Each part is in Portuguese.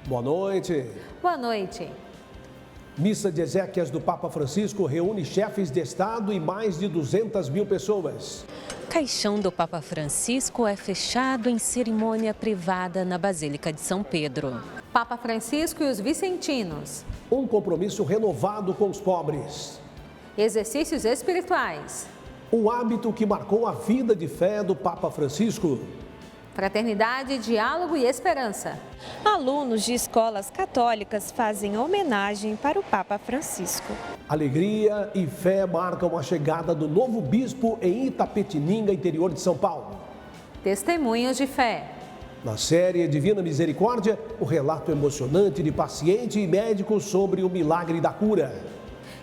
Boa noite. Boa noite. Missa de exéquias do Papa Francisco reúne chefes de Estado e mais de 200 mil pessoas. Caixão do Papa Francisco é fechado em cerimônia privada na Basílica de São Pedro. Papa Francisco e os vicentinos. Um compromisso renovado com os pobres. Exercícios espirituais. Um hábito que marcou a vida de fé do Papa Francisco. Fraternidade, diálogo e esperança. Alunos de escolas católicas fazem homenagem para o Papa Francisco. Alegria e fé marcam a chegada do novo bispo em Itapetininga, interior de São Paulo. Testemunhos de fé. Na série Divina Misericórdia, o relato emocionante de paciente e médico sobre o milagre da cura.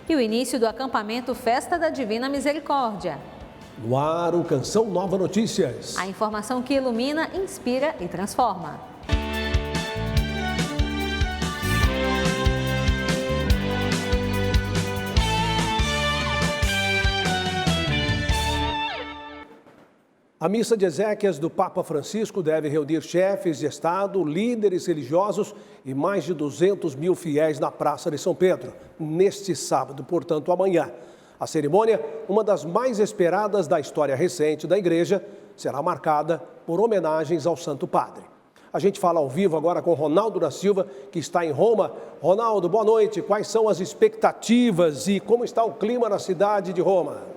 E o início do acampamento Festa da Divina Misericórdia. No ar, o Canção Nova Notícias. A informação que ilumina, inspira e transforma. A missa de exéquias do Papa Francisco deve reunir chefes de Estado, líderes religiosos e mais de 200 mil fiéis na Praça de São Pedro, neste sábado, portanto, amanhã. A cerimônia, uma das mais esperadas da história recente da Igreja, será marcada por homenagens ao Santo Padre. A gente fala ao vivo agora com Ronaldo da Silva, que está em Roma. Ronaldo, boa noite. Quais são as expectativas e como está o clima na cidade de Roma?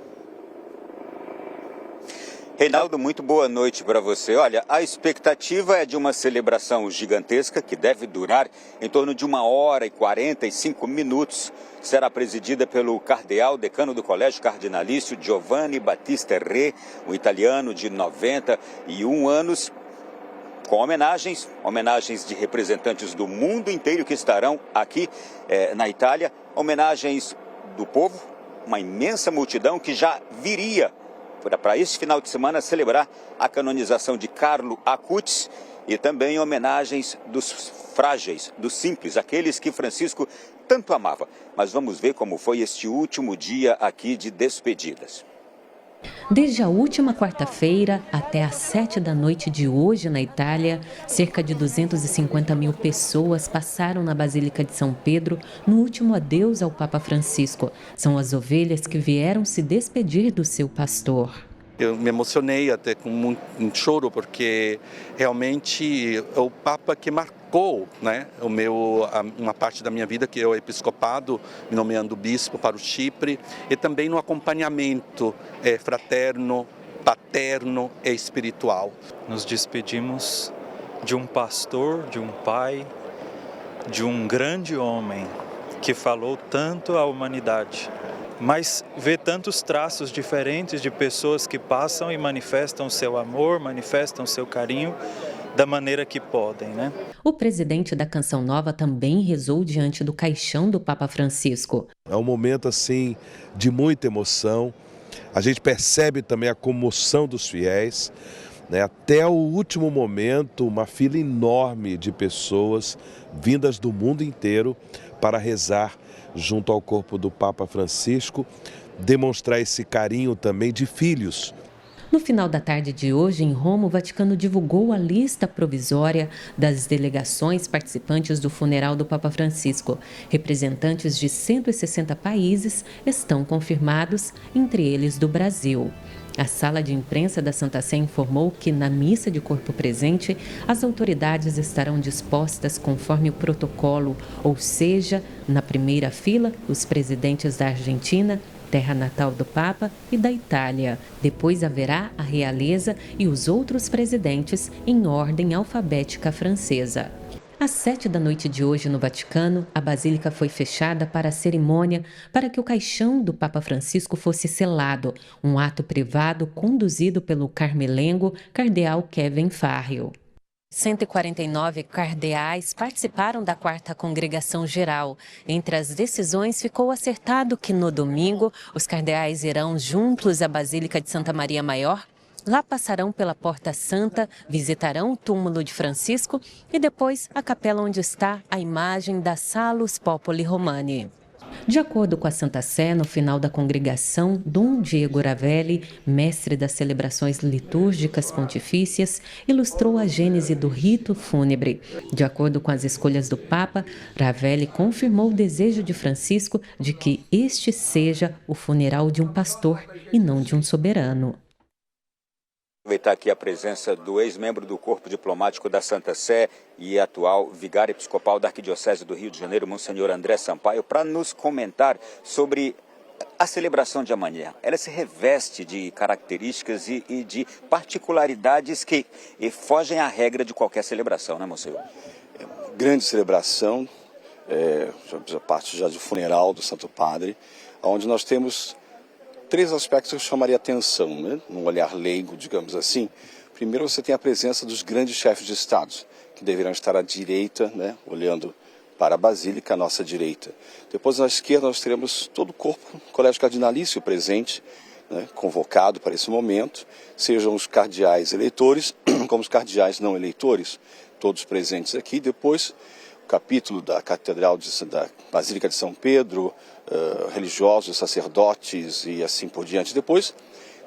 Reinaldo, muito boa noite para você. Olha, a expectativa é de uma celebração gigantesca que deve durar em torno de 1h45. Será presidida pelo cardeal decano do Colégio Cardinalício Giovanni Battista Re, um italiano de 91 anos, com homenagens de representantes do mundo inteiro que estarão aqui na Itália, homenagens do povo, uma imensa multidão que já viria para este final de semana celebrar a canonização de Carlo Acutis e também homenagens dos frágeis, dos simples, aqueles que Francisco tanto amava. Mas vamos ver como foi este último dia aqui de despedidas. Desde a última quarta-feira até às 7 da noite de hoje na Itália, cerca de 250 mil pessoas passaram na Basílica de São Pedro no último adeus ao Papa Francisco. São as ovelhas que vieram se despedir do seu pastor. Eu me emocionei até com um choro, porque realmente é o Papa que marcou, né, uma parte da minha vida, que é o episcopado, me nomeando bispo para o Chipre, e também no acompanhamento fraterno, paterno e espiritual. Nos despedimos de um pastor, de um pai, de um grande homem que falou tanto à humanidade. Mas vê tantos traços diferentes de pessoas que passam e manifestam seu amor, manifestam seu carinho da maneira que podem, né? O presidente da Canção Nova também rezou diante do caixão do Papa Francisco. É um momento assim de muita emoção. A gente percebe também a comoção dos fiéis, né? Até o último momento, uma fila enorme de pessoas vindas do mundo inteiro para rezar junto ao corpo do Papa Francisco, demonstrar esse carinho também de filhos. No final da tarde de hoje, em Roma, o Vaticano divulgou a lista provisória das delegações participantes do funeral do Papa Francisco. Representantes de 160 países estão confirmados, entre eles do Brasil. A sala de imprensa da Santa Sé informou que, na missa de corpo presente, as autoridades estarão dispostas conforme o protocolo, ou seja, na primeira fila, os presidentes da Argentina, terra natal do Papa, e da Itália. Depois haverá a realeza e os outros presidentes em ordem alfabética francesa. Às 7 da noite de hoje, no Vaticano, a Basílica foi fechada para a cerimônia para que o caixão do Papa Francisco fosse selado, um ato privado conduzido pelo carmelengo cardeal Kevin Farrell. 149 cardeais participaram da 4ª Congregação Geral. Entre as decisões, ficou acertado que no domingo os cardeais irão juntos à Basílica de Santa Maria Maior. Lá passarão pela Porta Santa, visitarão o túmulo de Francisco e depois a capela onde está a imagem da Salus Populi Romani. De acordo com a Santa Sé, no final da congregação, Dom Diego Ravelli, mestre das celebrações litúrgicas pontifícias, ilustrou a gênese do rito fúnebre. De acordo com as escolhas do Papa, Ravelli confirmou o desejo de Francisco de que este seja o funeral de um pastor e não de um soberano. Aproveitar aqui a presença do ex-membro do Corpo Diplomático da Santa Sé e atual vigário episcopal da Arquidiocese do Rio de Janeiro, Monsenhor André Sampaio, para nos comentar sobre a celebração de amanhã. Ela se reveste de características e de particularidades que fogem à regra de qualquer celebração, né, Monsenhor? Grande celebração, a parte já de funeral do Santo Padre, onde nós temos 3 aspectos que eu chamaria atenção, né? Num olhar leigo, digamos assim. Primeiro, você tem a presença dos grandes chefes de Estado, que deverão estar à direita, né? Olhando para a Basílica, à nossa direita. Depois, na esquerda, nós teremos todo o corpo colégio cardinalício presente, né? Convocado para esse momento, sejam os cardeais eleitores, como os cardeais não eleitores, todos presentes aqui. Depois, o capítulo da Catedral da Basílica de São Pedro, religiosos, sacerdotes e assim por diante. Depois,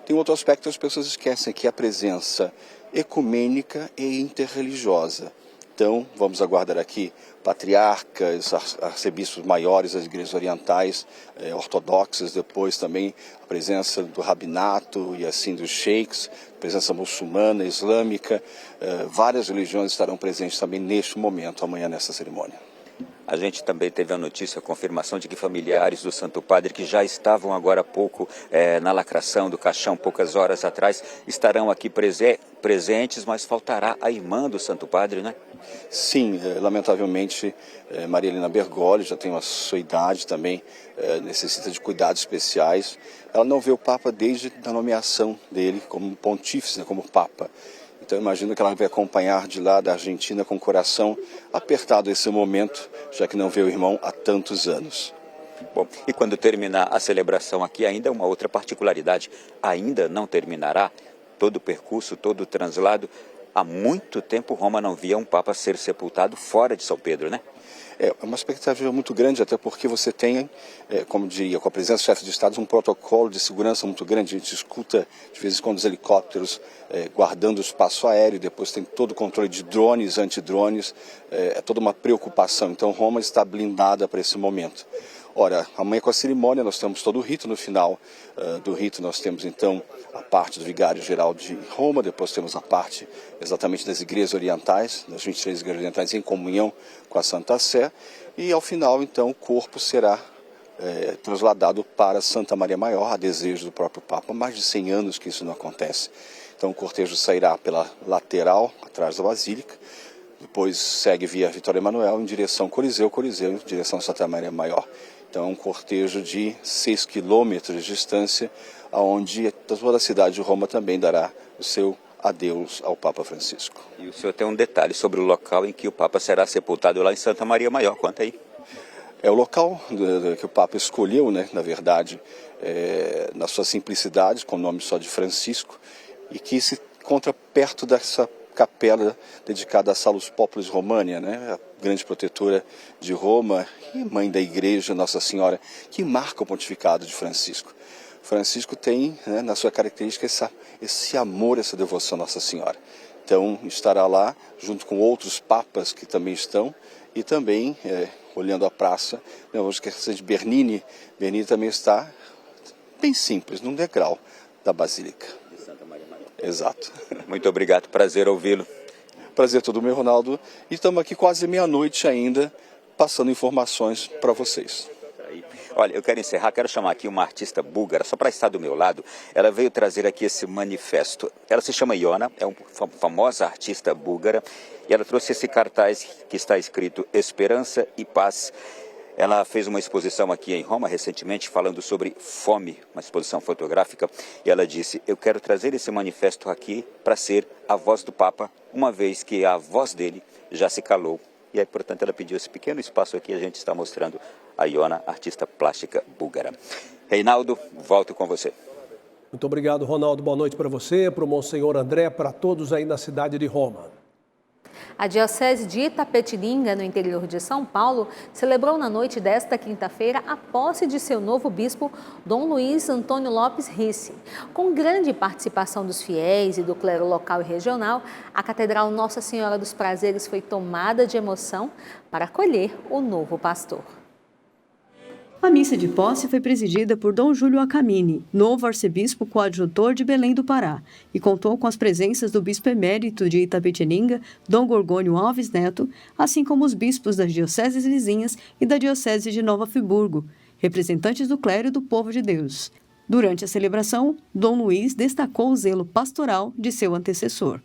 tem outro aspecto que as pessoas esquecem, que é a presença ecumênica e interreligiosa. Então, vamos aguardar aqui patriarcas, arcebispos maiores das igrejas orientais, ortodoxas, depois também a presença do rabinato e assim dos sheiks, presença muçulmana, islâmica, várias religiões estarão presentes também neste momento, amanhã nessa cerimônia. A gente também teve a notícia, a confirmação de que familiares do Santo Padre, que já estavam agora há pouco na lacração do caixão, poucas horas atrás, estarão aqui presentes, mas faltará a irmã do Santo Padre, né? Sim, lamentavelmente, Maria Helena Bergoglio já tem a sua idade também, necessita de cuidados especiais. Ela não vê o Papa desde a nomeação dele como pontífice, né, como Papa. Então, imagino que ela vai acompanhar de lá da Argentina com o coração apertado esse momento, já que não vê o irmão há tantos anos. Bom, e quando terminar a celebração aqui, ainda uma outra particularidade, ainda não terminará todo o percurso, todo o translado. Há muito tempo Roma não via um Papa ser sepultado fora de São Pedro, né? É uma expectativa muito grande, até porque você tem, como diria, com a presença do chefe de Estado, um protocolo de segurança muito grande. A gente escuta, de vez em quando, os helicópteros guardando o espaço aéreo, depois tem todo o controle de drones, antidrones, é toda uma preocupação. Então, Roma está blindada para esse momento. Ora, amanhã com a cerimônia nós temos todo o rito. No final do rito nós temos então a parte do Vigário-Geral de Roma, depois temos a parte exatamente das igrejas orientais, das 23 igrejas orientais em comunhão com a Santa Sé, e ao final então o corpo será trasladado para Santa Maria Maior, a desejo do próprio Papa. Há mais de 100 anos que isso não acontece. Então o cortejo sairá pela lateral, atrás da Basílica, depois segue via Vitória Emanuel em direção Coliseu, Coliseu em direção Santa Maria Maior. Então é um cortejo de 6 quilômetros de distância, onde toda a cidade de Roma também dará o seu adeus ao Papa Francisco. E o senhor tem um detalhe sobre o local em que o Papa será sepultado lá em Santa Maria Maior. Conta aí. É o local que o Papa escolheu, né, na verdade, na sua simplicidade, com o nome só de Francisco, e que se encontra perto dessa capela dedicada a Salus Populis Romania, né, a grande protetora de Roma e mãe da Igreja, Nossa Senhora, que marca o pontificado de Francisco. Francisco tem, né, na sua característica esse amor, essa devoção a Nossa Senhora. Então estará lá junto com outros papas que também estão e também, olhando a praça, não vamos esquecer de Bernini. Bernini também está bem simples, num degrau da Basílica. De Santa Maria Maior. Exato. Muito obrigado, prazer ouvi-lo. Prazer todo meu, Ronaldo. E estamos aqui quase meia-noite ainda, passando informações para vocês. Olha, eu quero encerrar, quero chamar aqui uma artista búlgara, só para estar do meu lado. Ela veio trazer aqui esse manifesto. Ela se chama Iona, é uma famosa artista búlgara, e ela trouxe esse cartaz que está escrito Esperança e Paz. Ela fez uma exposição aqui em Roma recentemente falando sobre fome, uma exposição fotográfica, e ela disse: eu quero trazer esse manifesto aqui para ser a voz do Papa, uma vez que a voz dele já se calou. E aí, portanto, ela pediu esse pequeno espaço aqui, a gente está mostrando a Iona, artista plástica búlgara. Reinaldo, volto com você. Muito obrigado, Ronaldo. Boa noite para você, para o Monsenhor André, para todos aí na cidade de Roma. A Diocese de Itapetininga, no interior de São Paulo, celebrou na noite desta quinta-feira a posse de seu novo bispo, Dom Luiz Antônio Lopes Ricci. Com grande participação dos fiéis e do clero local e regional, a Catedral Nossa Senhora dos Prazeres foi tomada de emoção para acolher o novo pastor. A missa de posse foi presidida por Dom Júlio Acamini, novo arcebispo coadjutor de Belém do Pará, e contou com as presenças do bispo emérito de Itapetininga, Dom Gorgônio Alves Neto, assim como os bispos das dioceses vizinhas e da diocese de Nova Friburgo, representantes do clero e do povo de Deus. Durante a celebração, Dom Luiz destacou o zelo pastoral de seu antecessor.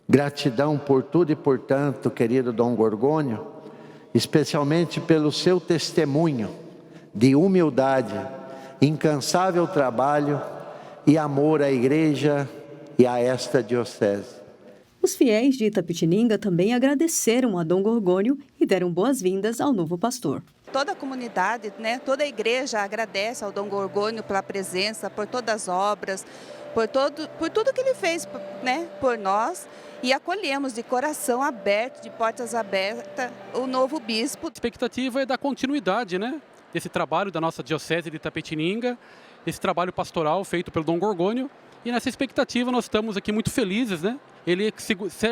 Gratidão por tudo e por tanto, querido Dom Gorgônio, especialmente pelo seu testemunho de humildade, incansável trabalho e amor à igreja e a esta diocese. Os fiéis de Itapetininga também agradeceram a Dom Gorgônio e deram boas-vindas ao novo pastor. Toda a comunidade, toda a igreja agradece ao Dom Gorgônio pela presença, por todas as obras, por tudo que ele fez, por nós. E acolhemos de coração aberto, de portas abertas, o novo bispo. A expectativa é da continuidade, desse trabalho da nossa diocese de Itapetininga, esse trabalho pastoral feito pelo Dom Gorgônio. E nessa expectativa nós estamos aqui muito felizes, Ele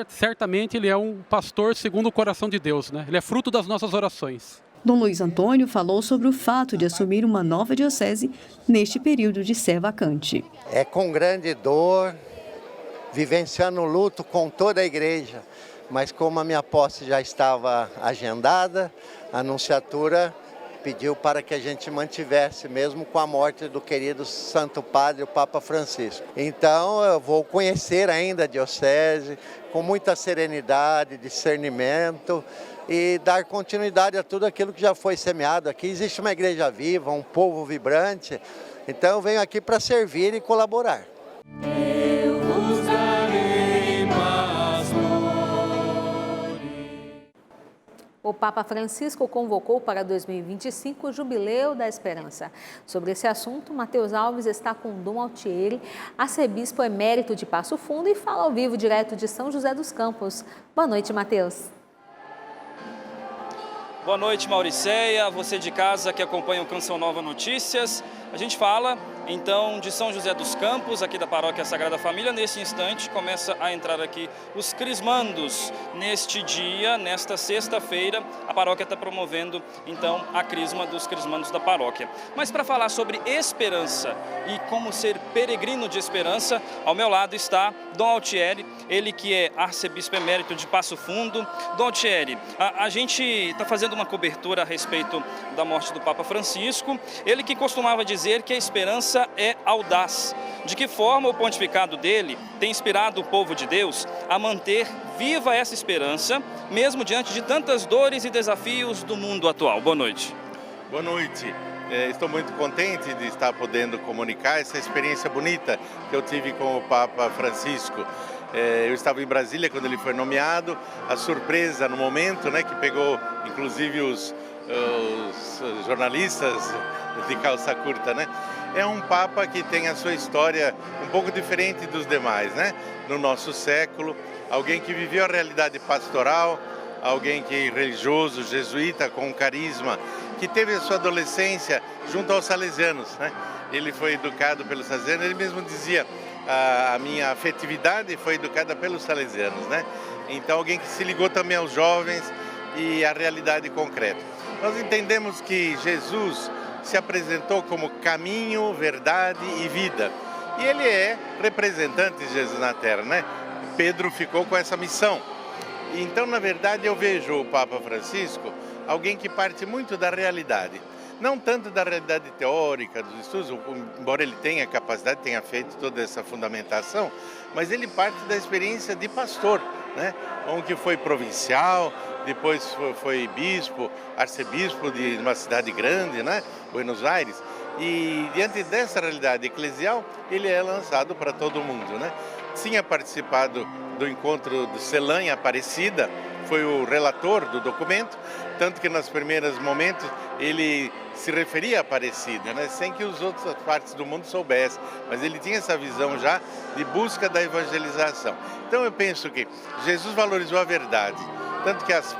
certamente ele é um pastor segundo o coração de Deus, Ele é fruto das nossas orações. Dom Luiz Antônio falou sobre o fato de assumir uma nova diocese neste período de sé vacante. É com grande dor, vivenciando o luto com toda a igreja, mas como a minha posse já estava agendada, a Anunciatura pediu para que a gente mantivesse, mesmo com a morte do querido Santo Padre, o Papa Francisco. Então eu vou conhecer ainda a diocese com muita serenidade, discernimento e dar continuidade a tudo aquilo que já foi semeado aqui. Existe uma igreja viva, um povo vibrante, então eu venho aqui para servir e colaborar. O Papa Francisco convocou para 2025 o Jubileu da Esperança. Sobre esse assunto, Matheus Alves está com Dom Altieri, arcebispo emérito de Passo Fundo, e fala ao vivo direto de São José dos Campos. Boa noite, Matheus. Boa noite, Mauriceia, você de casa que acompanha o Canção Nova Notícias. A gente fala, então, de São José dos Campos, aqui da Paróquia Sagrada Família. Nesse instante, começa a entrar aqui os crismandos. Neste dia, nesta sexta-feira, a paróquia está promovendo, então, a crisma dos crismandos da paróquia. Mas para falar sobre esperança e como ser peregrino de esperança, ao meu lado está Dom Altieri, ele que é arcebispo emérito de Passo Fundo. Dom Altieri, a gente está fazendo uma cobertura a respeito da morte do Papa Francisco. Ele que costumava dizer que a esperança é audaz. De que forma o pontificado dele tem inspirado o povo de Deus a manter viva essa esperança, mesmo diante de tantas dores e desafios do mundo atual? Boa noite. Boa noite. Estou muito contente de estar podendo comunicar essa experiência bonita que eu tive com o Papa Francisco. Eu estava em Brasília quando ele foi nomeado, a surpresa no momento, que pegou inclusive os jornalistas de calça curta, É um Papa que tem a sua história um pouco diferente dos demais, No nosso século, alguém que viveu a realidade pastoral, alguém que religioso, jesuíta, com carisma, que teve a sua adolescência junto aos salesianos, Ele foi educado pelos salesianos, ele mesmo dizia, a minha afetividade foi educada pelos salesianos, Então alguém que se ligou também aos jovens e à realidade concreta. Nós entendemos que Jesus se apresentou como caminho, verdade e vida. E ele é representante de Jesus na Terra, Pedro ficou com essa missão. Então, na verdade, eu vejo o Papa Francisco alguém que parte muito da realidade. Não tanto da realidade teórica, dos estudos, embora ele tenha capacidade, tenha feito toda essa fundamentação, mas ele parte da experiência de pastor, Um que foi provincial, depois foi bispo, arcebispo de uma cidade grande, Buenos Aires. E diante dessa realidade eclesial, ele é lançado para todo mundo, Tinha participado do encontro do Celanha Aparecida, foi o relator do documento, tanto que nos primeiros momentos ele se referia à Aparecida, né? Sem que as outras partes do mundo soubessem, mas ele tinha essa visão já de busca da evangelização. Então eu penso que Jesus valorizou a verdade, tanto que as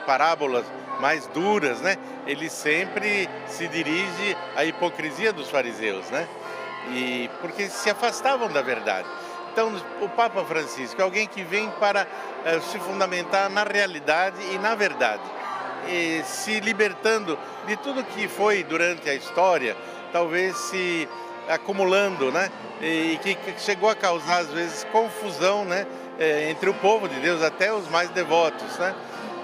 parábolas mais duras, né? Ele sempre se dirige à hipocrisia dos fariseus, né? E porque se afastavam da verdade. Então, o Papa Francisco é alguém que vem para se fundamentar na realidade e na verdade, e se libertando de tudo que foi durante a história, talvez se acumulando, né? E que chegou a causar, às vezes, confusão, né? Entre o povo de Deus, até os mais devotos, né?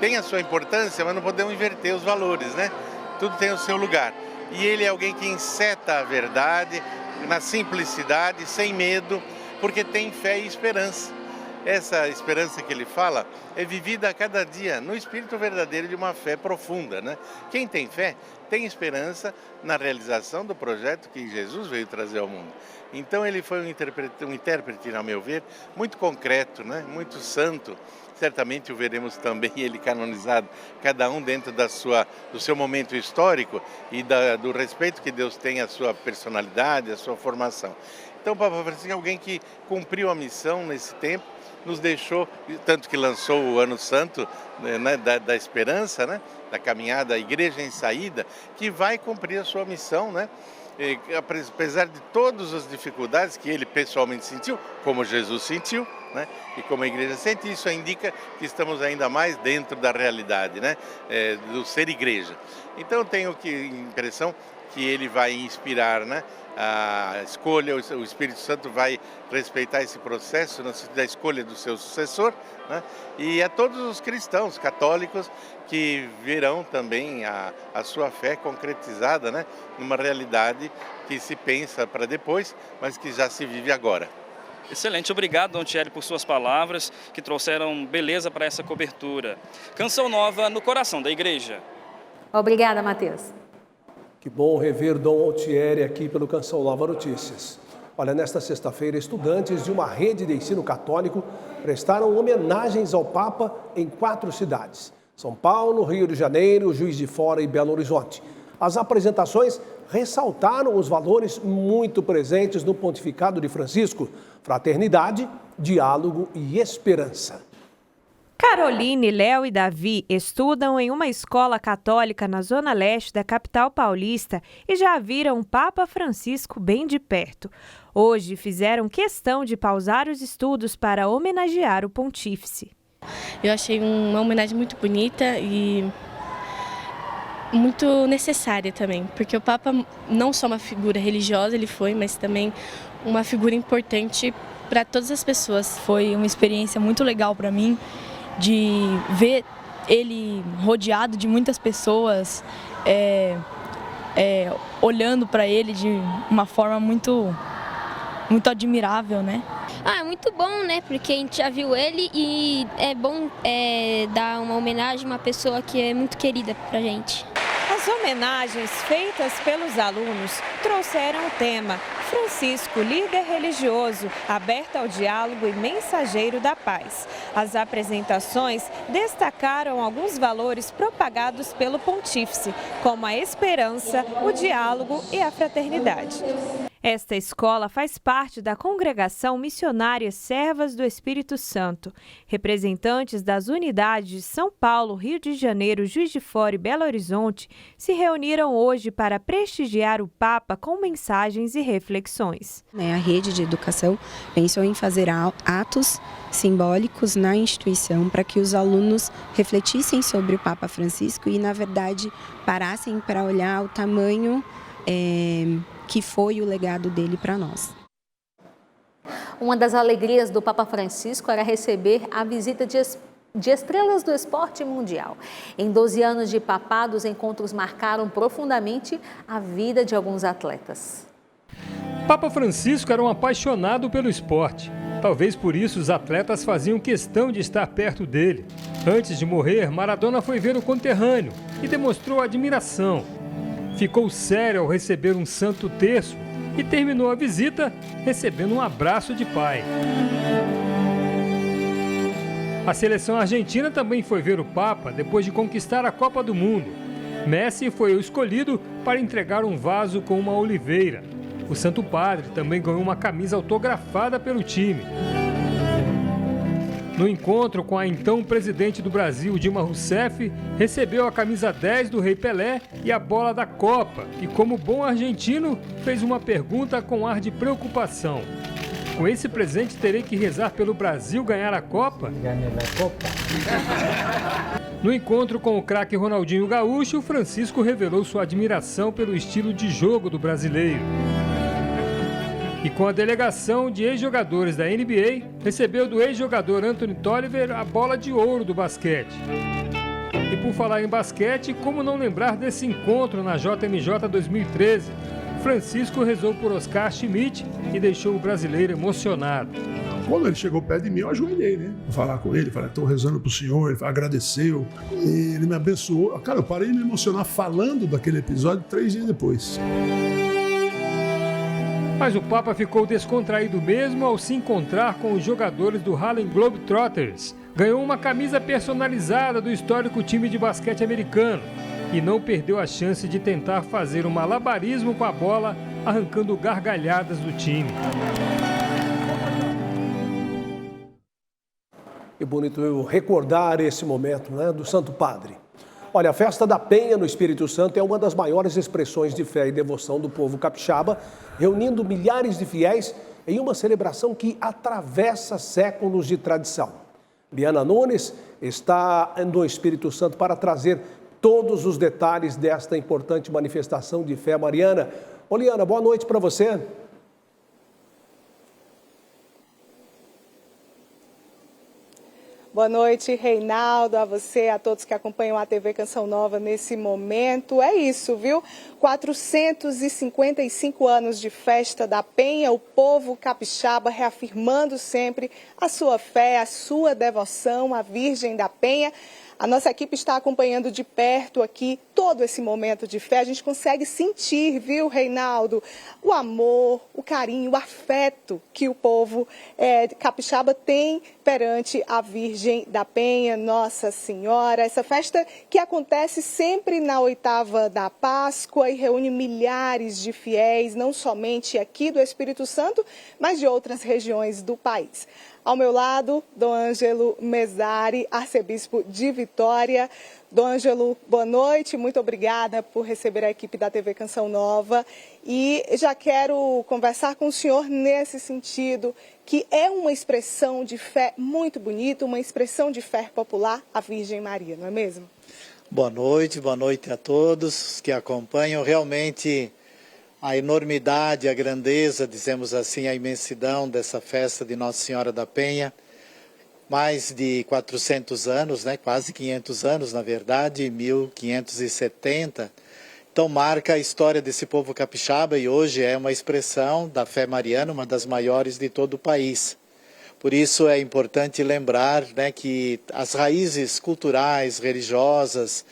Tem a sua importância, mas não podemos inverter os valores, né? Tudo tem o seu lugar. E ele é alguém que enceta a verdade na simplicidade, sem medo, porque tem fé e esperança. Essa esperança que ele fala é vivida a cada dia no espírito verdadeiro de uma fé profunda, né? Quem tem fé tem esperança na realização do projeto que Jesus veio trazer ao mundo. Então ele foi um intérprete, ao meu ver, muito concreto, né? Muito santo. Certamente o veremos também ele canonizado, cada um dentro do seu momento histórico e do respeito que Deus tem à sua personalidade, à sua formação. Então o Papa Francisco é alguém que cumpriu a missão nesse tempo, nos deixou, tanto que lançou o Ano Santo, né, da esperança, né, da caminhada, a Igreja em Saída, que vai cumprir a sua missão, né? E, apesar de todas as dificuldades que ele pessoalmente sentiu, como Jesus sentiu, né? E como a igreja sente, isso indica que estamos ainda mais dentro da realidade, né? Do ser igreja. Então eu tenho a impressão que ele vai inspirar, né? A escolha, o Espírito Santo vai respeitar esse processo da escolha do seu sucessor, né? E a todos os cristãos católicos que verão também a sua fé concretizada, né? Numa realidade que se pensa para depois, mas que já se vive agora. Excelente, obrigado, Dom Thierry, por suas palavras que trouxeram beleza para essa cobertura. Canção Nova no coração da igreja. Obrigada, Matheus. Que bom rever Dom Altieri aqui pelo Canção Nova Notícias. Olha, nesta sexta-feira, estudantes de uma rede de ensino católico prestaram homenagens ao Papa em 4 cidades: São Paulo, Rio de Janeiro, Juiz de Fora e Belo Horizonte. As apresentações ressaltaram os valores muito presentes no pontificado de Francisco: fraternidade, diálogo e esperança. Caroline, Léo e Davi estudam em uma escola católica na zona leste da capital paulista e já viram o Papa Francisco bem de perto. Hoje fizeram questão de pausar os estudos para homenagear o pontífice. Eu achei uma homenagem muito bonita e muito necessária também, porque o Papa não só uma figura religiosa ele foi, mas também uma figura importante para todas as pessoas. Foi uma experiência muito legal para mim, de ver ele rodeado de muitas pessoas, olhando para ele de uma forma muito admirável, né? É muito bom, né? Porque a gente já viu ele e é bom dar uma homenagem a uma pessoa que é muito querida pra gente. As homenagens feitas pelos alunos trouxeram o tema Francisco, líder religioso, aberto ao diálogo e mensageiro da paz. As apresentações destacaram alguns valores propagados pelo pontífice, como a esperança, o diálogo e a fraternidade. Esta escola faz parte da Congregação Missionária Servas do Espírito Santo. Representantes das unidades de São Paulo, Rio de Janeiro, Juiz de Fora e Belo Horizonte se reuniram hoje para prestigiar o Papa com mensagens e reflexões. A rede de educação pensou em fazer atos simbólicos na instituição para que os alunos refletissem sobre o Papa Francisco e, na verdade, parassem para olhar o tamanho que foi o legado dele para nós. Uma das alegrias do Papa Francisco era receber a visita de estrelas do esporte mundial. Em 12 anos de papado, os encontros marcaram profundamente a vida de alguns atletas. Papa Francisco era um apaixonado pelo esporte. Talvez por isso os atletas faziam questão de estar perto dele. Antes de morrer, Maradona foi ver o conterrâneo e demonstrou admiração. Ficou sério ao receber um santo terço e terminou a visita recebendo um abraço de pai. A seleção argentina também foi ver o Papa depois de conquistar a Copa do Mundo. Messi foi o escolhido para entregar um vaso com uma oliveira. O Santo Padre também ganhou uma camisa autografada pelo time. No encontro com a então presidente do Brasil, Dilma Rousseff, recebeu a camisa 10 do Rei Pelé e a bola da Copa. E como bom argentino, fez uma pergunta com ar de preocupação. Com esse presente, terei que rezar pelo Brasil ganhar a Copa? No encontro com o craque Ronaldinho Gaúcho, Francisco revelou sua admiração pelo estilo de jogo do brasileiro. E com a delegação de ex-jogadores da NBA, recebeu do ex-jogador Anthony Tolliver a bola de ouro do basquete. E por falar em basquete, como não lembrar desse encontro na JMJ 2013? Francisco rezou por Oscar Schmidt e deixou o brasileiro emocionado. Quando ele chegou perto de mim, eu ajoelhei, né? Vou falar com ele, falei, estou rezando pro senhor, ele agradeceu. E ele me abençoou. Cara, eu parei de me emocionar falando daquele episódio 3 dias depois. Mas o Papa ficou descontraído mesmo ao se encontrar com os jogadores do Harlem Globetrotters. Ganhou uma camisa personalizada do histórico time de basquete americano e não perdeu a chance de tentar fazer um malabarismo com a bola, arrancando gargalhadas do time. É bonito eu recordar esse momento, né, do Santo Padre. Olha, a festa da Penha no Espírito Santo é uma das maiores expressões de fé e devoção do povo capixaba, reunindo milhares de fiéis em uma celebração que atravessa séculos de tradição. Liana Nunes está no Espírito Santo para trazer todos os detalhes desta importante manifestação de fé mariana. Ô Liana, boa noite para você. Boa noite, Reinaldo, a você, a todos que acompanham a TV Canção Nova nesse momento. É isso, viu? 455 anos de festa da Penha, o povo capixaba reafirmando sempre a sua fé, a sua devoção à Virgem da Penha. A nossa equipe está acompanhando de perto aqui todo esse momento de fé. A gente consegue sentir, viu, Reinaldo, o amor, o carinho, o afeto que o povo capixaba tem perante a Virgem da Penha, Nossa Senhora. Essa festa que acontece sempre na oitava da Páscoa e reúne milhares de fiéis, não somente aqui do Espírito Santo, mas de outras regiões do país. Ao meu lado, Dom Ângelo Mesari, arcebispo de Vitória. Dom Ângelo, boa noite, muito obrigada por receber a equipe da TV Canção Nova. E já quero conversar com o senhor nesse sentido, que é uma expressão de fé muito bonita, uma expressão de fé popular, a Virgem Maria, não é mesmo? Boa noite a todos que acompanham. Realmente a enormidade, a grandeza, dizemos assim, a imensidão dessa festa de Nossa Senhora da Penha. Mais de 400 anos, né? Quase 500 anos, na verdade, 1570. Então marca a história desse povo capixaba e hoje é uma expressão da fé mariana, uma das maiores de todo o país. Por isso é importante lembrar, né, que as raízes culturais, religiosas,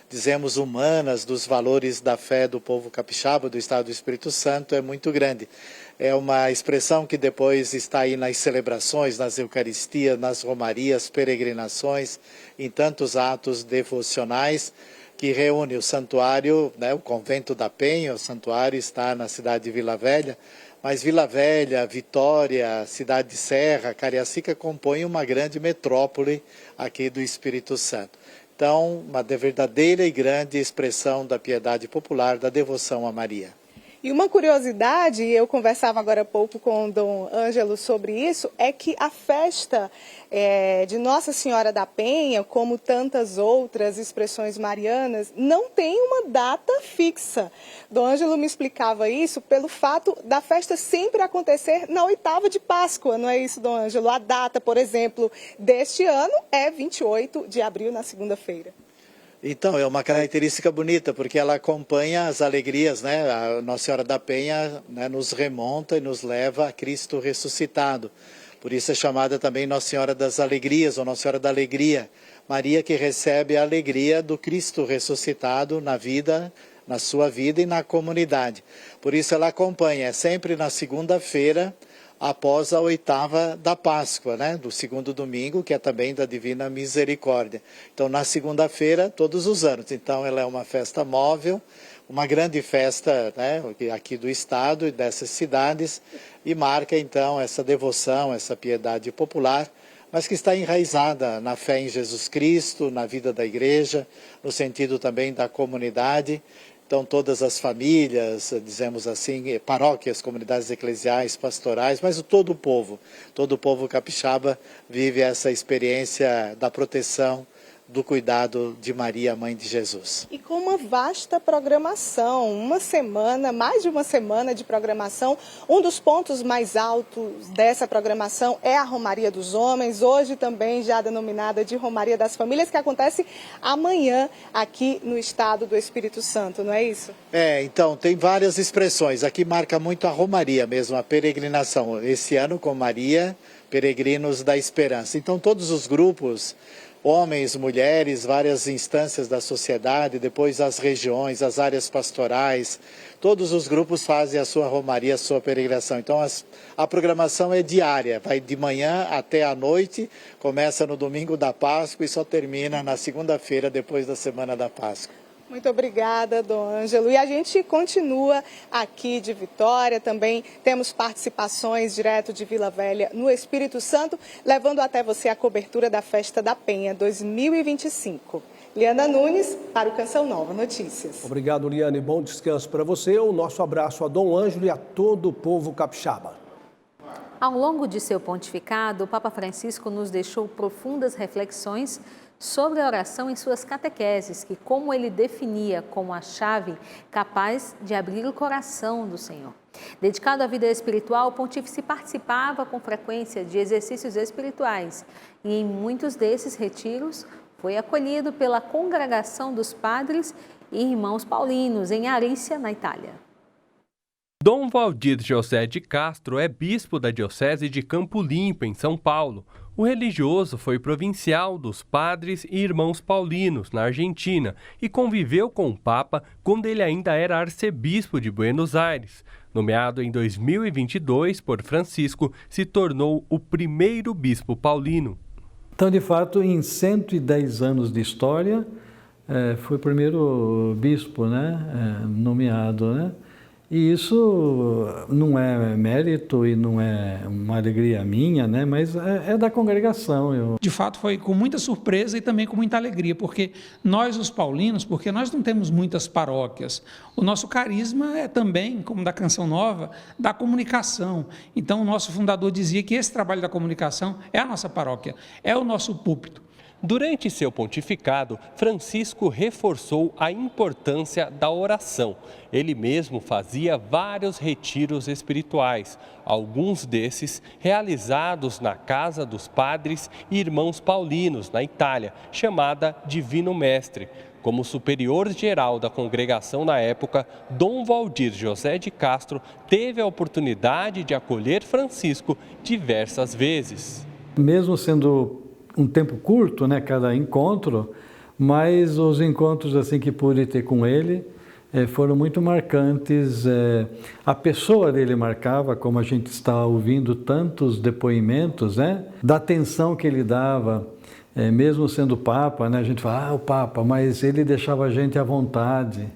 dizemos humanas, dos valores da fé do povo capixaba, do Estado do Espírito Santo, é muito grande. É uma expressão que depois está aí nas celebrações, nas eucaristias, nas romarias, peregrinações, em tantos atos devocionais que reúne o santuário, né, o convento da Penha. O santuário está na cidade de Vila Velha, mas Vila Velha, Vitória, Cidade de Serra, Cariacica compõem uma grande metrópole aqui do Espírito Santo. Então, uma verdadeira e grande expressão da piedade popular, da devoção a Maria. E uma curiosidade, eu conversava agora há pouco com o Dom Ângelo sobre isso, é que a festa de Nossa Senhora da Penha, como tantas outras expressões marianas, não tem uma data fixa. Dom Ângelo me explicava isso pelo fato da festa sempre acontecer na oitava de Páscoa, não é isso, Dom Ângelo? A data, por exemplo, deste ano é 28 de abril, na segunda-feira. Então, é uma característica bonita, porque ela acompanha as alegrias, né? A Nossa Senhora da Penha, né, nos remonta e nos leva a Cristo ressuscitado. Por isso é chamada também Nossa Senhora das Alegrias, ou Nossa Senhora da Alegria. Maria que recebe a alegria do Cristo ressuscitado na vida, na sua vida e na comunidade. Por isso ela acompanha, é sempre na segunda-feira, após a oitava da Páscoa, né, do segundo domingo, que é também da Divina Misericórdia. Então, na segunda-feira, todos os anos. Então, ela é uma festa móvel, uma grande festa, né, aqui do estado e dessas cidades, e marca, então, essa devoção, essa piedade popular, mas que está enraizada na fé em Jesus Cristo, na vida da igreja, no sentido também da comunidade. Então, todas as famílias, dizemos assim, paróquias, comunidades eclesiais, pastorais, mas todo o povo capixaba vive essa experiência da proteção, do cuidado de Maria, Mãe de Jesus. E com uma vasta programação, mais de uma semana de programação. Um dos pontos mais altos dessa programação é a Romaria dos Homens, hoje também já denominada de Romaria das Famílias, que acontece amanhã aqui no estado do Espírito Santo, não é isso? Então, tem várias expressões. Aqui marca muito a Romaria mesmo, a peregrinação. Esse ano com Maria, Peregrinos da Esperança. Então, todos os grupos, homens, mulheres, várias instâncias da sociedade, depois as regiões, as áreas pastorais, todos os grupos fazem a sua romaria, a sua peregrinação. Então a programação é diária, vai de manhã até à noite, começa no domingo da Páscoa e só termina na segunda-feira, depois da semana da Páscoa. Muito obrigada, Dom Ângelo. E a gente continua aqui de Vitória, também temos participações direto de Vila Velha no Espírito Santo, levando até você a cobertura da Festa da Penha 2025. Liana Nunes, para o Canção Nova Notícias. Obrigado, Liane. Bom descanso para você. O nosso abraço a Dom Ângelo e a todo o povo capixaba. Ao longo de seu pontificado, o Papa Francisco nos deixou profundas reflexões sobre a oração em suas catequeses, que, como ele definia como a chave capaz de abrir o coração do Senhor. Dedicado à vida espiritual, o pontífice participava com frequência de exercícios espirituais e em muitos desses retiros foi acolhido pela congregação dos padres e irmãos paulinos em Arícia, na Itália. Dom Valdir José de Castro é bispo da Diocese de Campo Limpo, em São Paulo. O religioso foi provincial dos padres e irmãos paulinos, na Argentina, e conviveu com o Papa quando ele ainda era arcebispo de Buenos Aires. Nomeado em 2022 por Francisco, se tornou o primeiro bispo paulino. Então, de fato, em 110 anos de história, foi o primeiro bispo, nomeado, E isso não é mérito e não é uma alegria minha, mas é da congregação. De fato, foi com muita surpresa e também com muita alegria, porque nós, os paulinos, porque nós não temos muitas paróquias, o nosso carisma é também, como da Canção Nova, da comunicação. Então, o nosso fundador dizia que esse trabalho da comunicação é a nossa paróquia, é o nosso púlpito. Durante seu pontificado, Francisco reforçou a importância da oração. Ele mesmo fazia vários retiros espirituais, alguns desses realizados na Casa dos Padres e Irmãos Paulinos, na Itália, chamada Divino Mestre. Como superior-geral da congregação na época, Dom Valdir José de Castro teve a oportunidade de acolher Francisco diversas vezes. Mesmo sendo um tempo curto, cada encontro, mas os encontros assim que pude ter com ele foram muito marcantes. A pessoa dele marcava, como a gente está ouvindo tantos depoimentos, da atenção que ele dava, mesmo sendo Papa, a gente fala, o Papa, mas ele deixava a gente à vontade,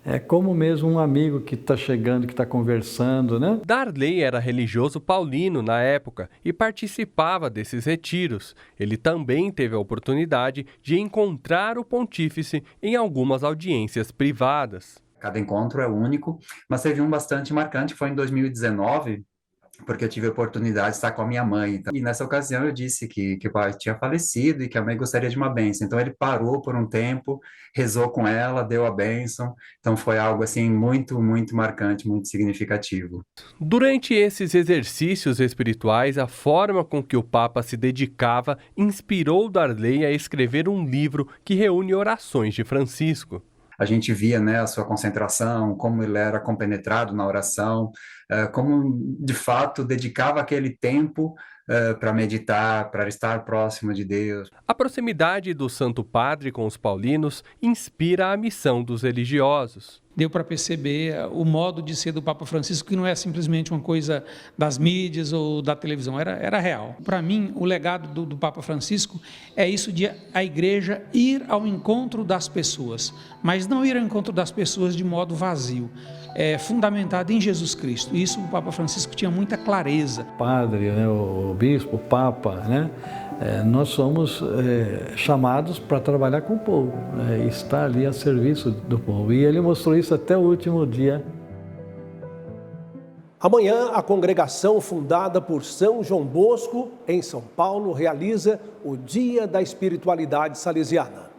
É como mesmo um amigo que está chegando, que está conversando, Darley era religioso paulino na época e participava desses retiros. Ele também teve a oportunidade de encontrar o pontífice em algumas audiências privadas. Cada encontro é único, mas teve um bastante marcante, foi em 2019, porque eu tive a oportunidade de estar com a minha mãe. E nessa ocasião eu disse que o pai tinha falecido e que a mãe gostaria de uma bênção. Então ele parou por um tempo, rezou com ela, deu a bênção. Então foi algo assim muito, muito marcante, muito significativo. Durante esses exercícios espirituais, a forma com que o Papa se dedicava inspirou Darley a escrever um livro que reúne orações de Francisco. A gente via a sua concentração, como ele era compenetrado na oração, como de fato dedicava aquele tempo para meditar, para estar próximo de Deus. A proximidade do Santo Padre com os paulinos inspira a missão dos religiosos. Deu para perceber o modo de ser do Papa Francisco, que não é simplesmente uma coisa das mídias ou da televisão, era real. Para mim, o legado do Papa Francisco é isso de a igreja ir ao encontro das pessoas, mas não ir ao encontro das pessoas de modo vazio, fundamentado em Jesus Cristo. Isso o Papa Francisco tinha muita clareza. Padre, né, o bispo, o Papa, né? Nós somos chamados para trabalhar com o povo, estar ali a serviço do povo. E ele mostrou isso até o último dia. Amanhã, a congregação fundada por São João Bosco, em São Paulo, realiza o Dia da Espiritualidade Salesiana.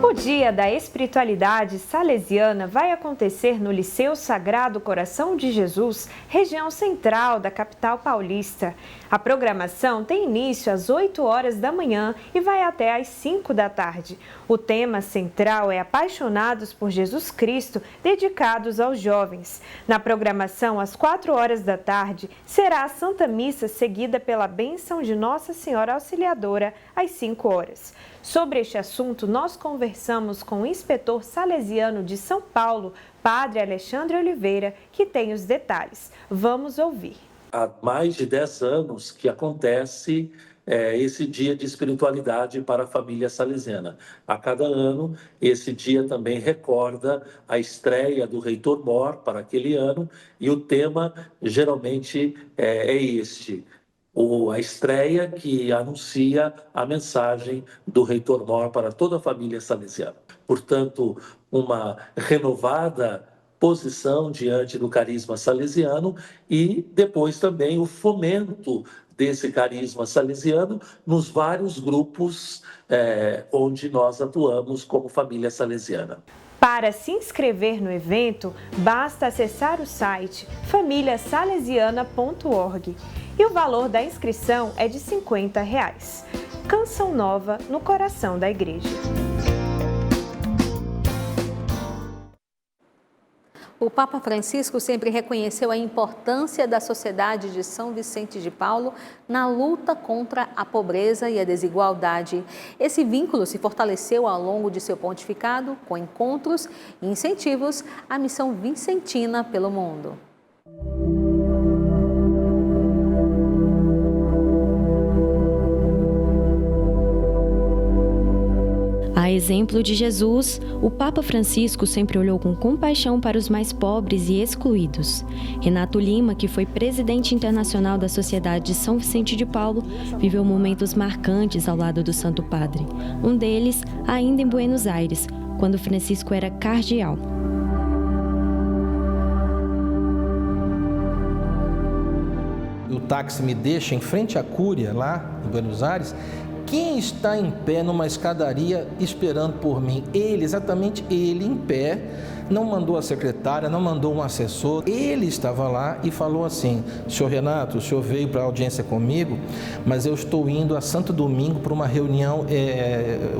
O Dia da Espiritualidade Salesiana vai acontecer no Liceu Sagrado Coração de Jesus, região central da capital paulista. A programação tem início às 8 horas da manhã e vai até às 5 da tarde. O tema central é Apaixonados por Jesus Cristo, dedicados aos jovens. Na programação, às 4 horas da tarde, será a Santa Missa seguida pela bênção de Nossa Senhora Auxiliadora às 5 horas. Sobre este assunto, nós conversamos com o inspetor salesiano de São Paulo, Padre Alexandre Oliveira, que tem os detalhes. Vamos ouvir. Há mais de 10 anos que acontece esse dia de espiritualidade para a família salesiana. A cada ano, esse dia também recorda a estreia do Reitor Mor para aquele ano, e o tema geralmente é este: a estreia que anuncia a mensagem do Reitor Mor para toda a família salesiana. Portanto, uma renovada posição diante do carisma salesiano e depois também o fomento desse carisma salesiano nos vários grupos onde nós atuamos como família salesiana. Para se inscrever no evento, basta acessar o site famíliasalesiana.org e o valor da inscrição é de R$ 50. Canção Nova no coração da igreja. O Papa Francisco sempre reconheceu a importância da Sociedade de São Vicente de Paulo na luta contra a pobreza e a desigualdade. Esse vínculo se fortaleceu ao longo de seu pontificado, com encontros e incentivos à missão vicentina pelo mundo. A exemplo de Jesus, o Papa Francisco sempre olhou com compaixão para os mais pobres e excluídos. Renato Lima, que foi presidente internacional da Sociedade de São Vicente de Paulo, viveu momentos marcantes ao lado do Santo Padre. Um deles, ainda em Buenos Aires, quando Francisco era cardeal. O táxi me deixa em frente à Cúria, lá em Buenos Aires. Quem está em pé numa escadaria esperando por mim? Ele, exatamente ele, em pé, não mandou a secretária, não mandou um assessor. Ele estava lá e falou assim: senhor Renato, o senhor veio para a audiência comigo, mas eu estou indo a Santo Domingo para uma reunião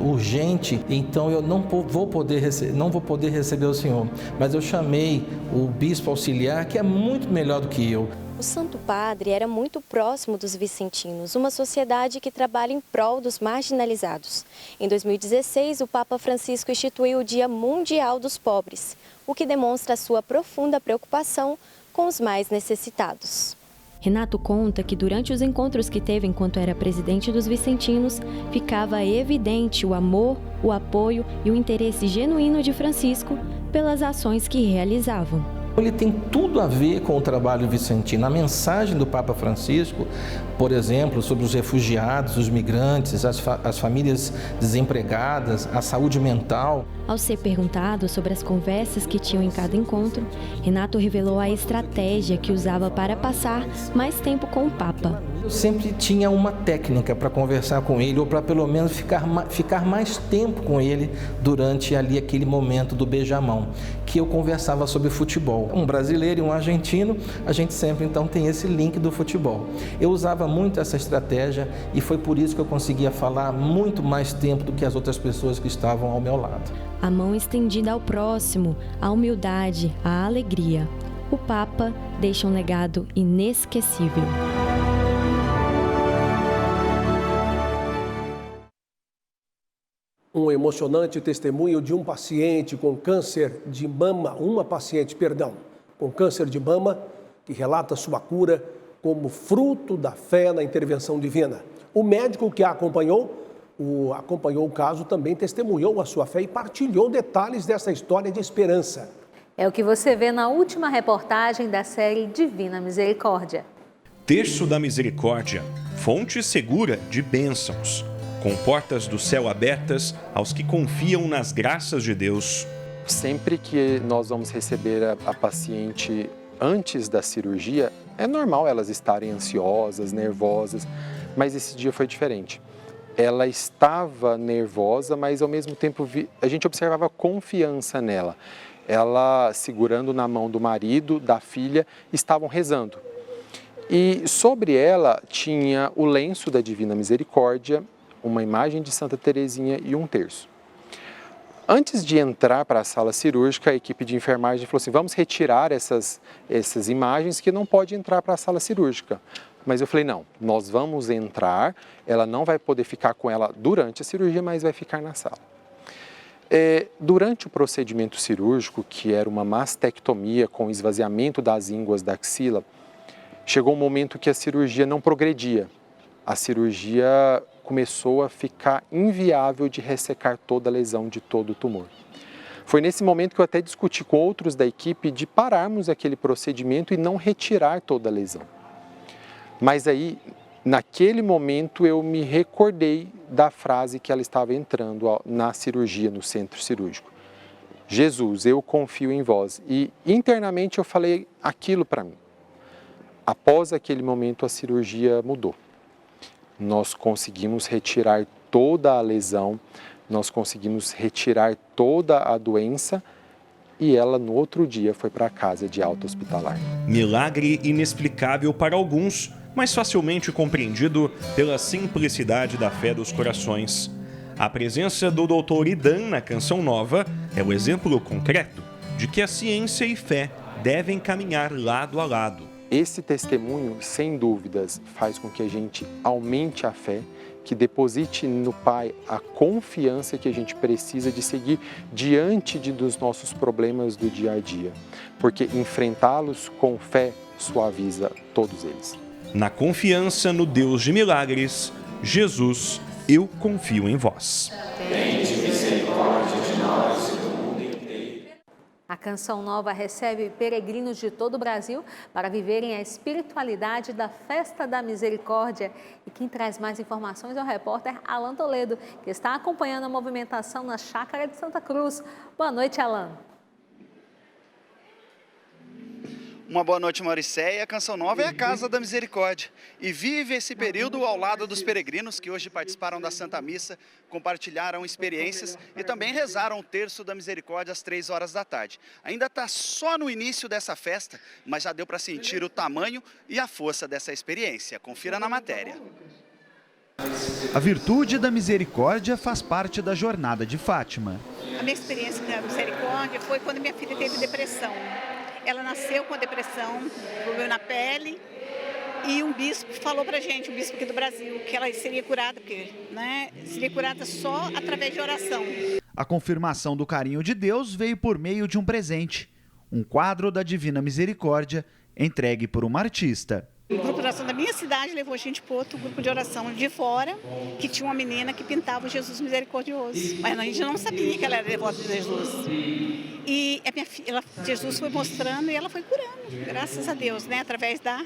urgente, então eu não vou poder receber o senhor. Mas eu chamei o bispo auxiliar, que é muito melhor do que eu. O Santo Padre era muito próximo dos vicentinos, uma sociedade que trabalha em prol dos marginalizados. Em 2016, o Papa Francisco instituiu o Dia Mundial dos Pobres, o que demonstra a sua profunda preocupação com os mais necessitados. Renato conta que durante os encontros que teve enquanto era presidente dos vicentinos, ficava evidente o amor, o apoio e o interesse genuíno de Francisco pelas ações que realizavam. Ele tem tudo a ver com o trabalho vicentino. A mensagem do Papa Francisco, por exemplo, sobre os refugiados, os migrantes, as famílias desempregadas, a saúde mental. Ao ser perguntado sobre as conversas que tinham em cada encontro, Renato revelou a estratégia que usava para passar mais tempo com o Papa. Eu sempre tinha uma técnica para conversar com ele, ou para pelo menos ficar mais tempo com ele durante ali aquele momento do beijamão, que eu conversava sobre futebol. Um brasileiro e um argentino, a gente sempre então tem esse link do futebol. Eu usava muito essa estratégia e foi por isso que eu conseguia falar muito mais tempo do que as outras pessoas que estavam ao meu lado. A mão estendida ao próximo, a humildade, a alegria. O Papa deixa um legado inesquecível. Um emocionante testemunho de um paciente com câncer de mama, com câncer de mama, que relata sua cura como fruto da fé na intervenção divina. O médico que acompanhou o caso também testemunhou a sua fé e partilhou detalhes dessa história de esperança. É o que você vê na última reportagem da série Divina Misericórdia. Terço da Misericórdia, fonte segura de bênçãos, com portas do céu abertas aos que confiam nas graças de Deus. Sempre que nós vamos receber a paciente antes da cirurgia, é normal elas estarem ansiosas, nervosas, mas esse dia foi diferente. Ela estava nervosa, mas ao mesmo tempo a gente observava confiança nela. Ela, segurando na mão do marido, da filha, estavam rezando. E sobre ela tinha o lenço da Divina Misericórdia, uma imagem de Santa Teresinha e um terço. Antes de entrar para a sala cirúrgica, a equipe de enfermagem falou assim, vamos retirar essas imagens que não pode entrar para a sala cirúrgica. Mas eu falei, não, nós vamos entrar, ela não vai poder ficar com ela durante a cirurgia, mas vai ficar na sala. Durante o procedimento cirúrgico, que era uma mastectomia com esvaziamento das ínguas da axila, chegou um momento que a cirurgia não progredia. A cirurgia começou a ficar inviável de ressecar toda a lesão de todo o tumor. Foi nesse momento que eu até discuti com outros da equipe de pararmos aquele procedimento e não retirar toda a lesão. Mas aí, naquele momento, eu me recordei da frase que ela estava entrando na cirurgia, no centro cirúrgico. Jesus, eu confio em vós. E internamente eu falei aquilo para mim. Após aquele momento, a cirurgia mudou. Nós conseguimos retirar toda a lesão, nós conseguimos retirar toda a doença e ela, no outro dia, foi para a casa de alta hospitalar. Milagre inexplicável para alguns, mas facilmente compreendido pela simplicidade da fé dos corações. A presença do Dr. Idan na Canção Nova é o exemplo concreto de que a ciência e fé devem caminhar lado a lado. Esse testemunho, sem dúvidas, faz com que a gente aumente a fé, que deposite no Pai a confiança que a gente precisa de seguir diante dos nossos problemas do dia a dia, porque enfrentá-los com fé suaviza todos eles. Na confiança no Deus de milagres, Jesus, eu confio em vós. Tende misericórdia de nós e do mundo inteiro. A Canção Nova recebe peregrinos de todo o Brasil para viverem a espiritualidade da Festa da Misericórdia. E quem traz mais informações é o repórter Alan Toledo, que está acompanhando a movimentação na Chácara de Santa Cruz. Boa noite, Alan. Uma boa noite, Mauricéia. A Canção Nova é a Casa da Misericórdia e vive esse período ao lado dos peregrinos que hoje participaram da Santa Missa, compartilharam experiências e também rezaram o Terço da Misericórdia às 3 horas da tarde. Ainda está só no início dessa festa, mas já deu para sentir o tamanho e a força dessa experiência. Confira na matéria. A virtude da misericórdia faz parte da jornada de Fátima. A minha experiência com a misericórdia foi quando minha filha teve depressão. Ela nasceu com a depressão, problema na pele, e um bispo falou pra gente, um bispo aqui do Brasil, que ela seria curada, seria curada só através de oração. A confirmação do carinho de Deus veio por meio de um presente, um quadro da Divina Misericórdia, entregue por uma artista. O grupo de oração da minha cidade levou a gente para outro grupo de oração de fora, que tinha uma menina que pintava o Jesus misericordioso. Mas a gente não sabia que ela era devota de Jesus. E a minha filha, Jesus foi mostrando e ela foi curando, graças a Deus, através da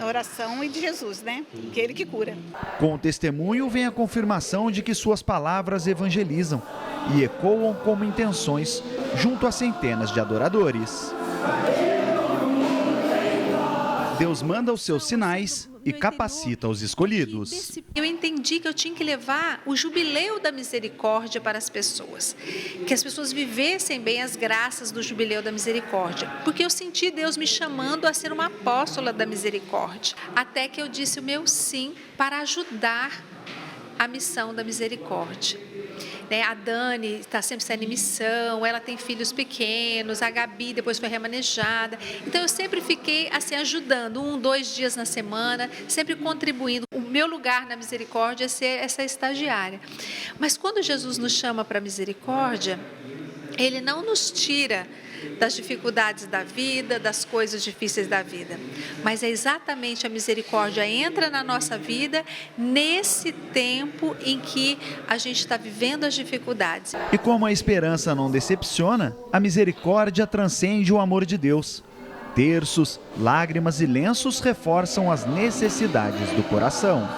oração e de Jesus, que é Ele que cura. Com o testemunho vem a confirmação de que suas palavras evangelizam e ecoam como intenções junto a centenas de adoradores. Deus manda os seus sinais e capacita os escolhidos. Eu entendi que eu tinha que levar o jubileu da misericórdia para as pessoas, que as pessoas vivessem bem as graças do jubileu da misericórdia, porque eu senti Deus me chamando a ser uma apóstola da misericórdia, até que eu disse o meu sim para ajudar a missão da misericórdia. né? A Dani está sempre saindo em missão, ela tem filhos pequenos, a Gabi depois foi remanejada. Então eu sempre fiquei assim ajudando, 1, 2 dias na semana, sempre contribuindo. O meu lugar na misericórdia é ser essa estagiária. Mas quando Jesus nos chama para a misericórdia, Ele não nos tira das dificuldades da vida, das coisas difíceis da vida. Mas é exatamente a misericórdia entra na nossa vida nesse tempo em que a gente está vivendo as dificuldades. E como a esperança não decepciona, a misericórdia transcende o amor de Deus. Terços, lágrimas e lenços reforçam as necessidades do coração.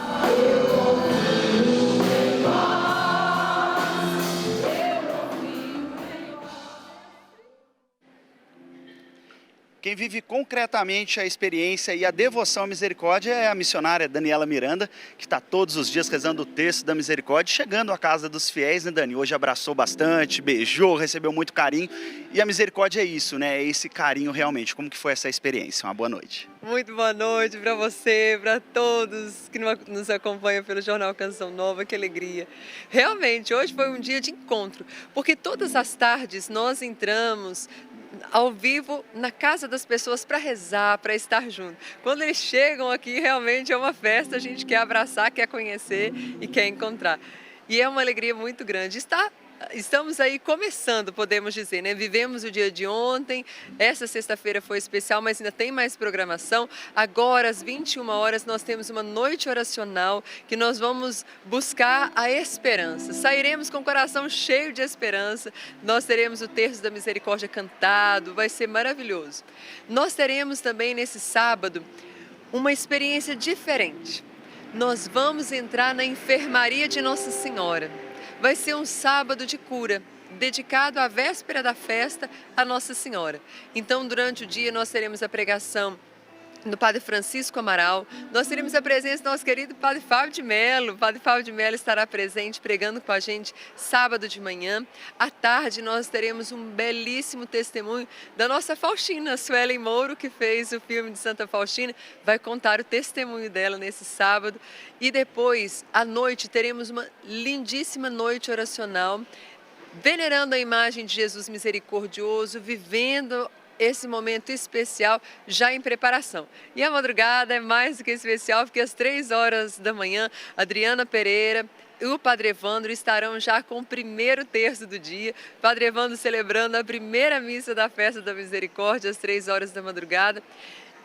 Quem vive concretamente a experiência e a devoção à misericórdia é a missionária Daniela Miranda, que está todos os dias rezando o texto da misericórdia, chegando à casa dos fiéis, né, Dani? Hoje abraçou bastante, beijou, recebeu muito carinho. E a misericórdia é isso, né? É esse carinho realmente. Como que foi essa experiência? Uma boa noite. Muito boa noite para você, para todos que nos acompanham pelo Jornal Canção Nova. Que alegria. Realmente, hoje foi um dia de encontro, porque todas as tardes nós entramos ao vivo na casa das pessoas para rezar, para estar junto. Quando eles chegam aqui, realmente é uma festa, a gente quer abraçar, quer conhecer e quer encontrar. E é uma alegria muito grande. Estamos aí começando, podemos dizer, né? Vivemos o dia de ontem, essa sexta-feira foi especial, mas ainda tem mais programação. Agora, às 21 horas, nós temos uma noite oracional que nós vamos buscar a esperança. Sairemos com o coração cheio de esperança, nós teremos o Terço da Misericórdia cantado, vai ser maravilhoso. Nós teremos também nesse sábado uma experiência diferente. Nós vamos entrar na enfermaria de Nossa Senhora. Vai ser um sábado de cura, dedicado à véspera da festa a Nossa Senhora. Então, durante o dia, nós teremos a pregação do Padre Francisco Amaral, nós teremos a presença do nosso querido Padre Fábio de Mello. O Padre Fábio de Mello estará presente, pregando com a gente sábado de manhã. À tarde, nós teremos um belíssimo testemunho da nossa Faustina, Suelen Mouro, que fez o filme de Santa Faustina, vai contar o testemunho dela nesse sábado. E depois, à noite, teremos uma lindíssima noite oracional, venerando a imagem de Jesus misericordioso, vivendo esse momento especial já em preparação. E a madrugada é mais do que especial, porque às 3 horas da manhã, Adriana Pereira e o Padre Evandro estarão já com o primeiro terço do dia. Padre Evandro celebrando a primeira missa da Festa da Misericórdia às 3 horas da madrugada.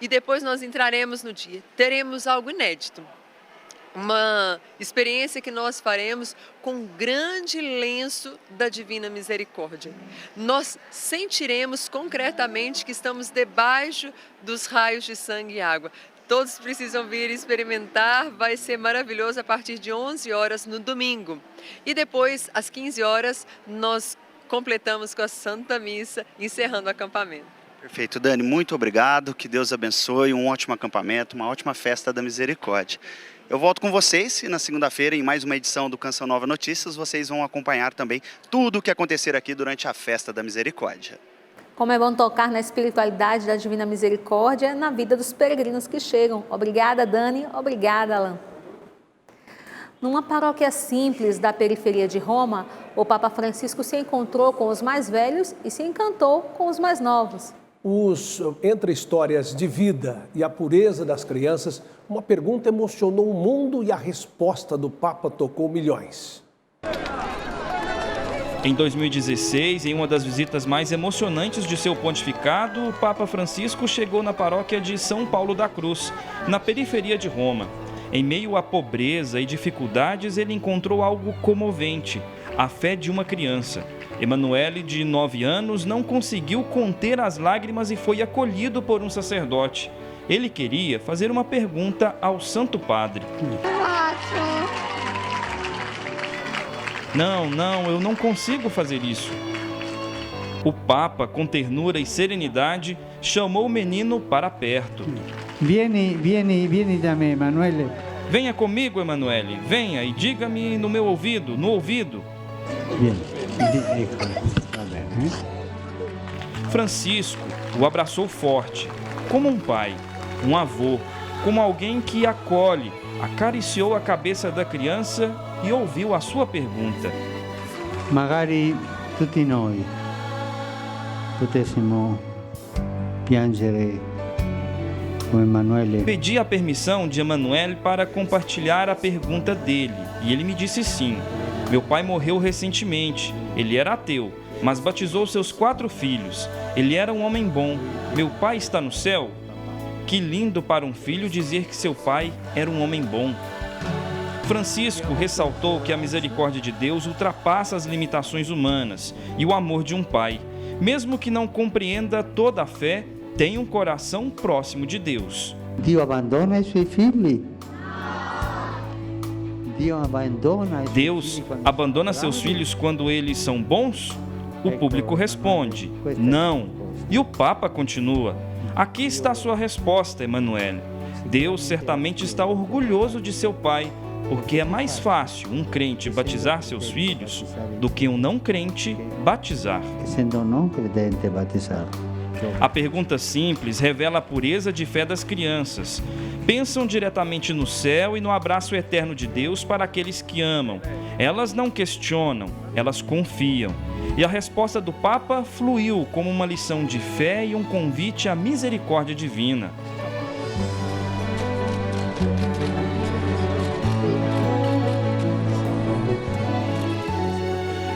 E depois nós entraremos no dia. Teremos algo inédito. Uma experiência que nós faremos com um grande lenço da Divina Misericórdia. Nós sentiremos concretamente que estamos debaixo dos raios de sangue e água. Todos precisam vir experimentar, vai ser maravilhoso a partir de 11 horas no domingo. E depois, às 15 horas, nós completamos com a Santa Missa, encerrando o acampamento. Perfeito, Dani, muito obrigado, que Deus abençoe, um ótimo acampamento, uma ótima festa da misericórdia. Eu volto com vocês e na segunda-feira, em mais uma edição do Canção Nova Notícias, vocês vão acompanhar também tudo o que acontecer aqui durante a Festa da Misericórdia. Como é bom tocar na espiritualidade da Divina Misericórdia na vida dos peregrinos que chegam. Obrigada, Dani. Obrigada, Alan. Numa paróquia simples da periferia de Roma, o Papa Francisco se encontrou com os mais velhos e se encantou com os mais novos. Entre histórias de vida e a pureza das crianças, uma pergunta emocionou o mundo e a resposta do Papa tocou milhões. Em 2016, em uma das visitas mais emocionantes de seu pontificado, o Papa Francisco chegou na paróquia de São Paulo da Cruz, na periferia de Roma. Em meio à pobreza e dificuldades, ele encontrou algo comovente: a fé de uma criança. Emanuele, de 9 anos, não conseguiu conter as lágrimas e foi acolhido por um sacerdote. Ele queria fazer uma pergunta ao Santo Padre. Não, eu não consigo fazer isso. O Papa, com ternura e serenidade, chamou o menino para perto. Vieni da me, Emanuele. Venha comigo, Emanuele. Venha e diga-me no meu ouvido, no ouvido. Francisco o abraçou forte, como um pai, um avô, como alguém que acolhe, acariciou a cabeça da criança e ouviu a sua pergunta. magari tutti noi potessimo piangere com Emanuele. Pedi a permissão de Emanuele para compartilhar a pergunta dele e ele me disse sim. Meu pai morreu recentemente, ele era ateu, mas batizou seus 4 filhos. Ele era um homem bom. Meu pai está no céu? Que lindo para um filho dizer que seu pai era um homem bom. Francisco ressaltou que a misericórdia de Deus ultrapassa as limitações humanas e o amor de um pai. Mesmo que não compreenda toda a fé, tem um coração próximo de Deus. Dio abandona i suoi figli. Deus abandona seus filhos quando eles são bons? O público responde, não. E o Papa continua, aqui está a sua resposta, Emanuele. Deus certamente está orgulhoso de seu pai, porque é mais fácil um crente batizar seus filhos do que um não crente batizar. Sendo não credente batizar. A pergunta simples revela a pureza de fé das crianças. Pensam diretamente no céu e no abraço eterno de Deus para aqueles que amam. Elas não questionam, elas confiam. E a resposta do Papa fluiu como uma lição de fé e um convite à misericórdia divina.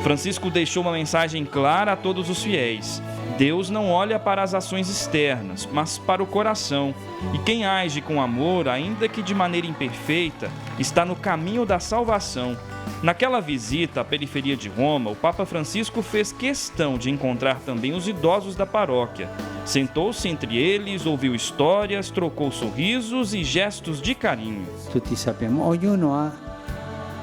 Francisco deixou uma mensagem clara a todos os fiéis. Deus não olha para as ações externas, mas para o coração. E quem age com amor, ainda que de maneira imperfeita, está no caminho da salvação. Naquela visita à periferia de Roma, o Papa Francisco fez questão de encontrar também os idosos da paróquia. Sentou-se entre eles, ouviu histórias, trocou sorrisos e gestos de carinho. Tutti sappiamo, ognuno ha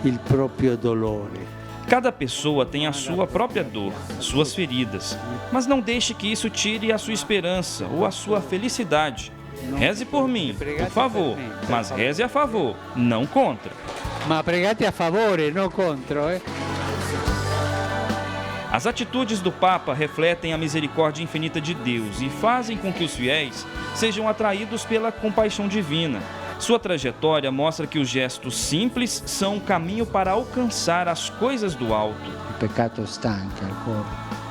il proprio dolore. Cada pessoa tem a sua própria dor, suas feridas, mas não deixe que isso tire a sua esperança ou a sua felicidade. Reze por mim, por favor, mas reze a favor, não contra. Ma pregate a favore, não contra, As atitudes do Papa refletem a misericórdia infinita de Deus e fazem com que os fiéis sejam atraídos pela compaixão divina. Sua trajetória mostra que os gestos simples são um caminho para alcançar as coisas do alto.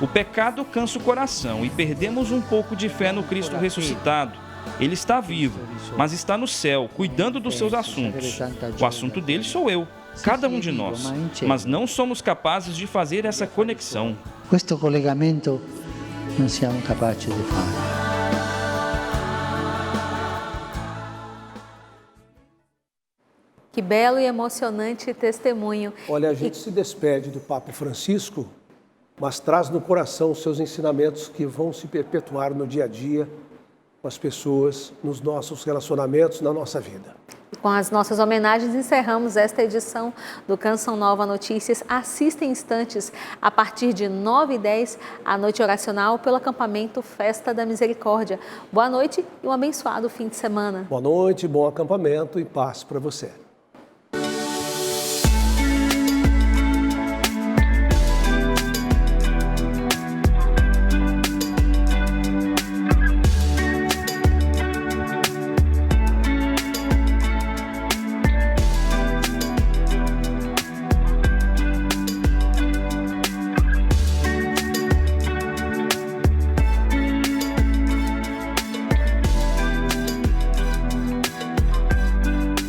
O pecado cansa o coração e perdemos um pouco de fé no Cristo ressuscitado. Ele está vivo, mas está no céu, cuidando dos seus assuntos. O assunto dele sou eu, cada um de nós, mas não somos capazes de fazer essa conexão. Questo collegamento non siamo capaci di fare. Que belo e emocionante testemunho. Olha, a gente se despede do Papa Francisco, mas traz no coração os seus ensinamentos que vão se perpetuar no dia a dia com as pessoas, nos nossos relacionamentos, na nossa vida. Com as nossas homenagens, encerramos esta edição do Canção Nova Notícias. Assista em instantes, a partir de 9h10, a noite oracional pelo acampamento Festa da Misericórdia. Boa noite e um abençoado fim de semana. Boa noite, bom acampamento e paz para você.